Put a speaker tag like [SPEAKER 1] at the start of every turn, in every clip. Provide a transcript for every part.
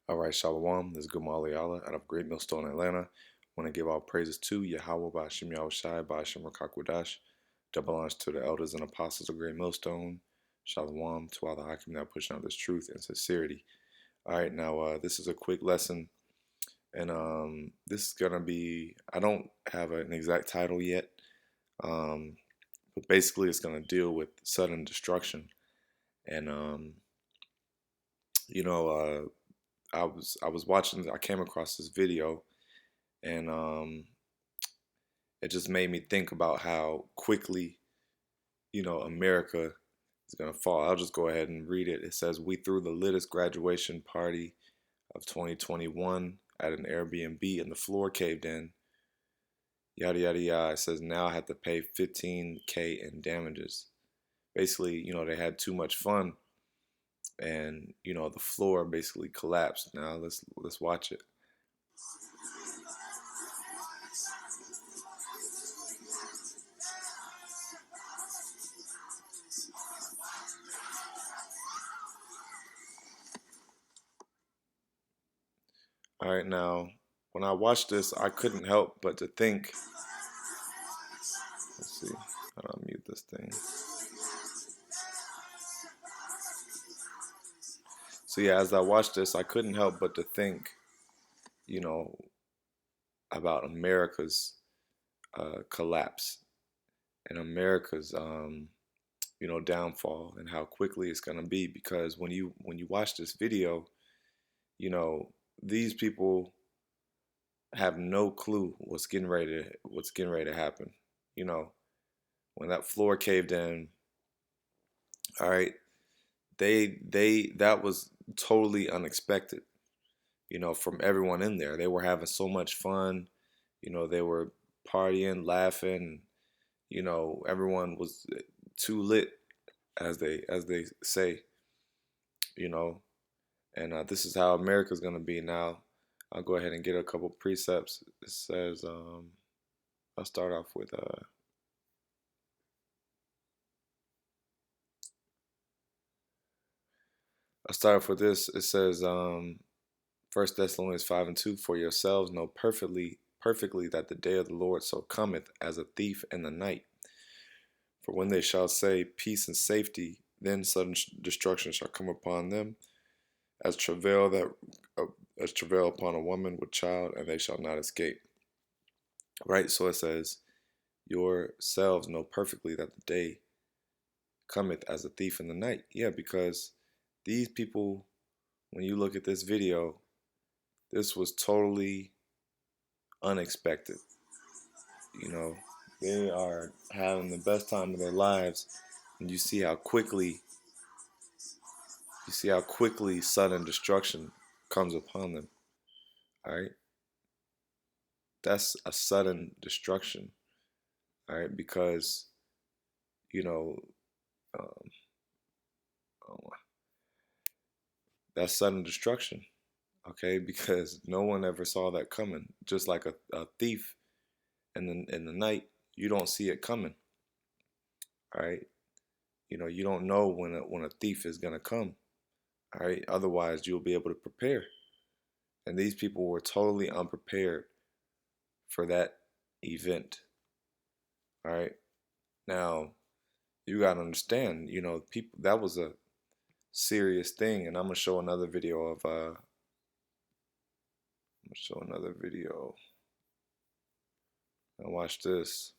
[SPEAKER 1] All right, Shalom. This is Gamali Allah out of Great Millstone, Atlanta. I want to give all praises to YAHAWAH, BAHASHAM, YAHAWASHI, BAHASHAM, Rakakwadash. Double honors to the elders and apostles of Great Millstone. Shalom to all the Hakim that pushing out this truth and sincerity. All right, now this is a quick lesson, and this is gonna be. I don't have an exact title yet, but basically it's gonna deal with sudden destruction, and you know, I was watching. I came across this video, and it just made me think about how quickly America is gonna fall. I'll just go ahead and read it. It says, "We threw the littest graduation party of 2021 at an Airbnb, and the floor caved in. Yada yada yada." It says now I have to pay 15K in damages. Basically, they had too much fun, and the floor basically collapsed. Now let's watch it. All right, now when I watched this, I couldn't help but to think. Let's see. How do I mute this thing? So yeah, as I watched this, I couldn't help but to think, you know, about America's collapse and America's downfall and how quickly it's gonna be. Because when you watch this video, these people have no clue what's getting ready to happen. You know, when that floor caved in, all right, that was totally unexpected. From everyone in there, they were having so much fun. They were partying, laughing. Everyone was too lit, as they say. You know, and this is how America's gonna be now. I'll go ahead and get a couple precepts. It says, I'll start off with this. It says, 1 Thessalonians 5:2, "For yourselves know perfectly that the day of the Lord so cometh as a thief in the night. For when they shall say peace and safety, then sudden destruction shall come upon them, as travail upon a woman with child, and they shall not escape." Right? So it says, yourselves know perfectly that the day cometh as a thief in the night. Yeah, because these people, when you look at this video, this was totally unexpected. They are having the best time of their lives, and you see how quickly sudden destruction comes upon them. All right, that's a sudden destruction. All right, because you know um, oh, that's sudden destruction. Okay, because no one ever saw that coming. Just like a thief in the night, you don't see it coming. All right, you don't know when a thief is gonna come. All right, otherwise you'll be able to prepare. And these people were totally unprepared for that event. All right, now you gotta understand, people, that was a serious thing. And I'm gonna show another video. And watch this,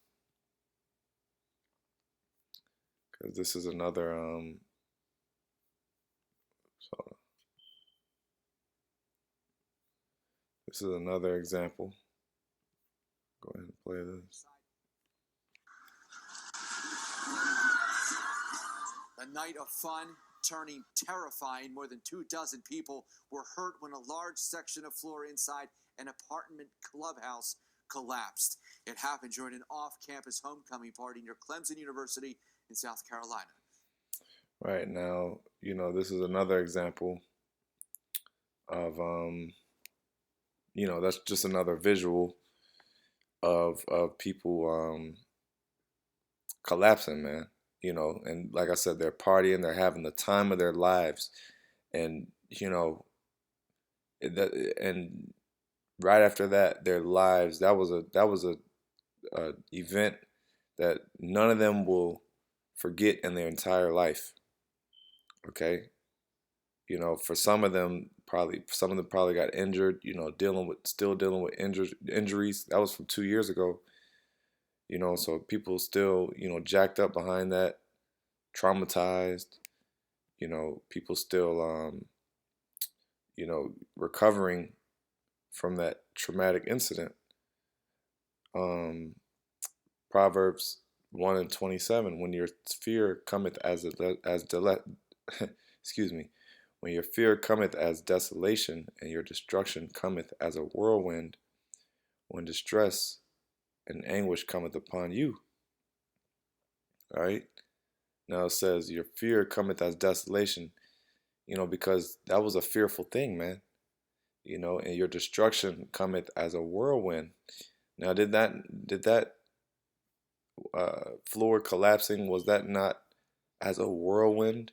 [SPEAKER 1] because this is another so this is another example. Go ahead and play this.
[SPEAKER 2] A night of fun turning terrifying. More than 24 people were hurt when a large section of floor inside an apartment clubhouse collapsed. It happened during an off-campus homecoming party near Clemson University in South Carolina.
[SPEAKER 1] Right, now, this is another example of that's just another visual of people collapsing, man. And like I said, they're partying, they're having the time of their lives. And And right after that, their lives, that was a event that none of them will forget in their entire life. Okay, for some of them probably got injured. Still dealing with injuries. That was from 2 years ago. So people still jacked up behind that, traumatized. People still recovering from that traumatic incident. Um, Proverbs 1:27, when your fear cometh excuse me, when your fear cometh as desolation, and your destruction cometh as a whirlwind, when distress and anguish cometh upon you. All right. Now it says your fear cometh as desolation, because that was a fearful thing, man. And your destruction cometh as a whirlwind. Now, did that floor collapsing, was that not as a whirlwind?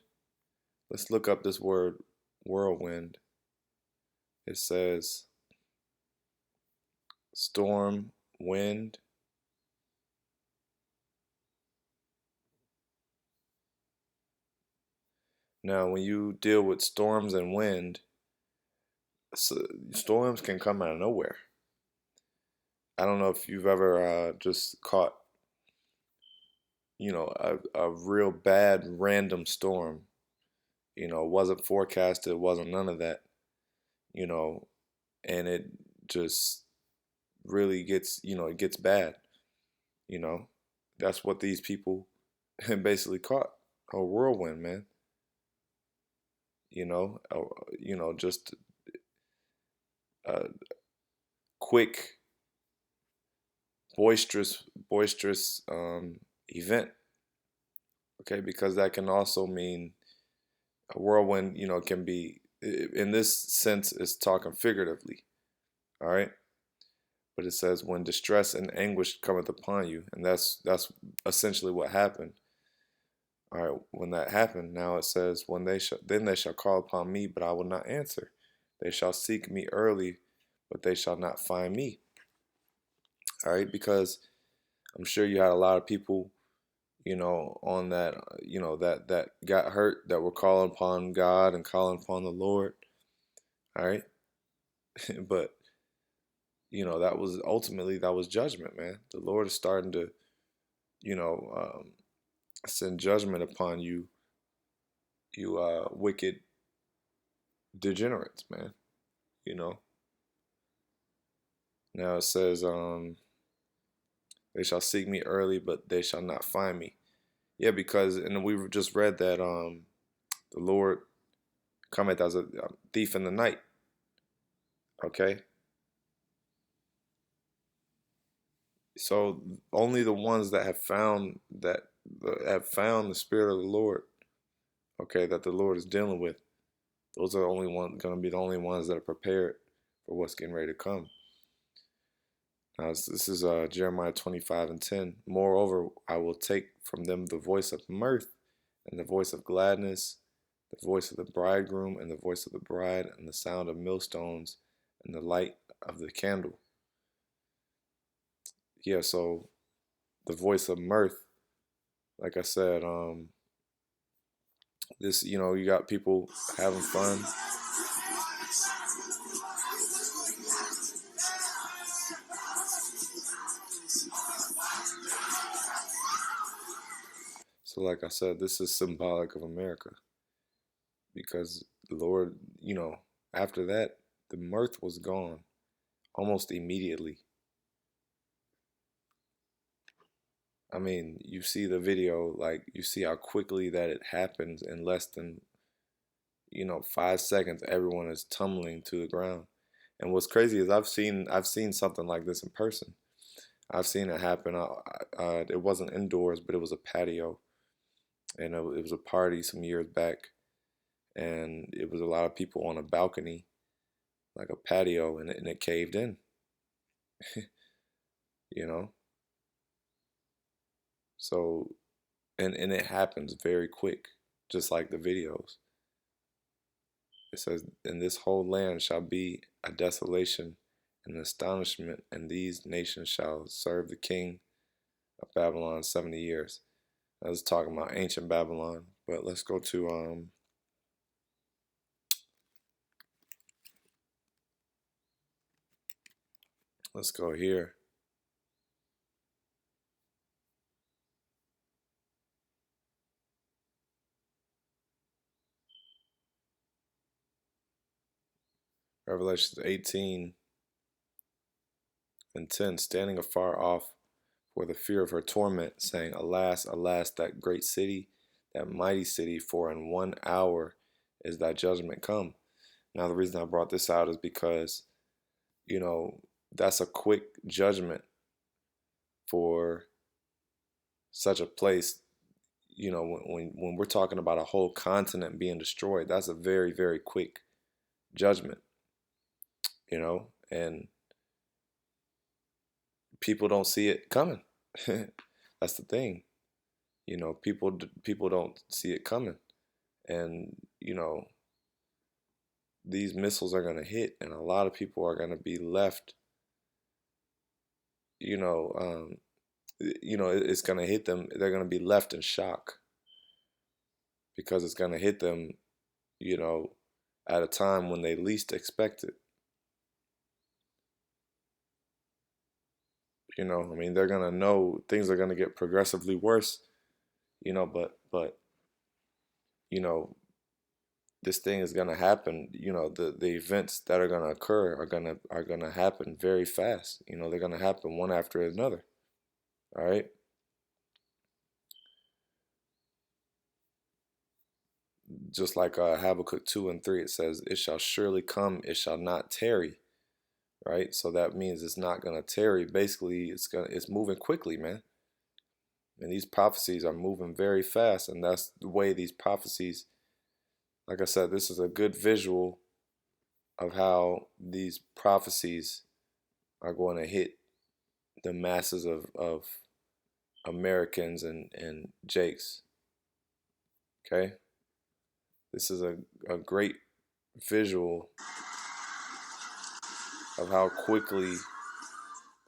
[SPEAKER 1] Let's look up this word whirlwind. It says storm, wind. Now, when you deal with storms and wind, storms can come out of nowhere. I don't know if you've ever just caught, a real bad random storm. It wasn't forecasted, it wasn't none of that, you know, and it just really it gets bad, you know. That's what these people basically caught, a whirlwind, man. Just a quick, boisterous event. Okay, because that can also mean a whirlwind. Can be in this sense is talking figuratively. All right, but it says when distress and anguish cometh upon you, and that's essentially what happened. All right, when that happened, now it says then they shall call upon me, but I will not answer. They shall seek me early, but they shall not find me. All right, because I'm sure you had a lot of people, on that, that got hurt, that were calling upon God and calling upon the Lord. All right, but that was judgment, man. The Lord is starting to, you know, send judgment upon you, wicked degenerates, man. You know. Now it says, they shall seek me early, but they shall not find me. Yeah, because and we just read that the Lord cometh as a thief in the night. Okay, so only the ones that have found the Spirit of the Lord, okay, that the Lord is dealing with, those are the only one going to be the only ones that are prepared for what's getting ready to come. Now, this is Jeremiah 25:10. Moreover, I will take from them the voice of mirth, and the voice of gladness, the voice of the bridegroom, and the voice of the bride, and the sound of millstones, and the light of the candle. Yeah, so the voice of mirth, like I said, you got people having fun. So, like I said, this is symbolic of America, because the Lord, after that, the mirth was gone almost immediately. I mean, you see the video, like you see how quickly that it happens in less than, 5 seconds. Everyone is tumbling to the ground. And what's crazy is I've seen something like this in person. I've seen it happen. It wasn't indoors, but it was a patio, and it was a party some years back, and it was a lot of people on a balcony, like a patio, and it caved in. you know. So, and it happens very quick, just like the videos. it says, "And this whole land shall be a desolation and an astonishment, and these nations shall serve the king of Babylon 70 years." I was talking about ancient Babylon, but let's go to let's go here. Revelation 18 and 10, standing afar off for the fear of her torment, saying, "Alas, alas, that great city, that mighty city, for in 1 hour is thy judgment come." Now, the reason I brought this out is because, you know, that's a quick judgment for such a place. You know, when we're talking about a whole continent being destroyed, that's a very, very quick judgment, you know, and people don't see it coming. That's the thing. You know, people don't see it coming, and you know, these missiles are going to hit, and a lot of people are going to be left. You know, it's going to hit them. They're going to be left in shock because it's going to hit them. You know, at a time when they least expect it. You know, I mean, they're going to know things are going to get progressively worse. You know, but you know, this thing is going to happen. You know, the events that are going to occur are going to happen very fast. You know, they're going to happen one after another. All right. Just like Habakkuk 2 and 3, it says, "It shall surely come, it shall not tarry." Right. So that means it's not going to tarry. Basically, it's moving quickly, man. And these prophecies are moving very fast, and that's the way these prophecies, like I said, this is a good visual of how these prophecies are going to hit the masses of Americans and Jakes. Okay? This is a great visual of how quickly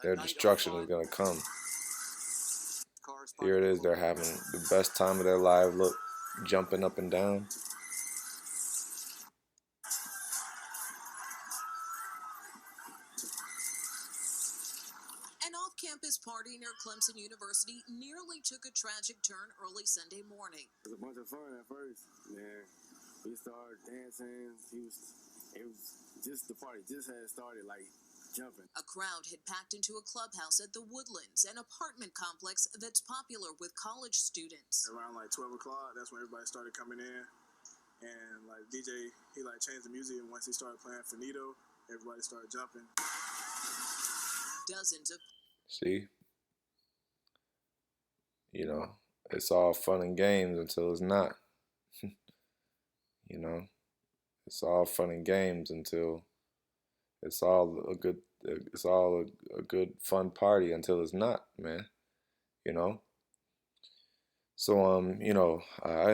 [SPEAKER 1] their destruction is going to come. Here it is. They're having the best time of their life. Look, jumping up and down.
[SPEAKER 2] An off-campus party near Clemson University nearly took a tragic turn early Sunday morning.
[SPEAKER 3] It was a bunch of fun at first. Then we started dancing. It was just the party just had started, like jumping.
[SPEAKER 2] A crowd had packed into a clubhouse at the Woodlands, an apartment complex that's popular with college students.
[SPEAKER 3] Around like 12 o'clock, that's when everybody started coming in. And like DJ, he like changed the music, and once he started playing Finito, everybody started jumping.
[SPEAKER 2] Dozens of
[SPEAKER 1] See? You know, it's all fun and games until it's not. You know, it's all fun and games until it's all a good fun party until it's not, man. You know. So you know, I'll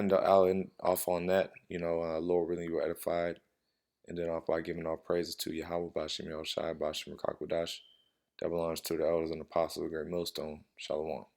[SPEAKER 1] end off on that. You know, Lord, really you were edified, and then off by giving all praises to YAHAWAH, BAHASHAM, YAHAWASHI, BAHASHAM, Rakakwadash. Double honors to the elders and apostles of the great millstone. Shalom.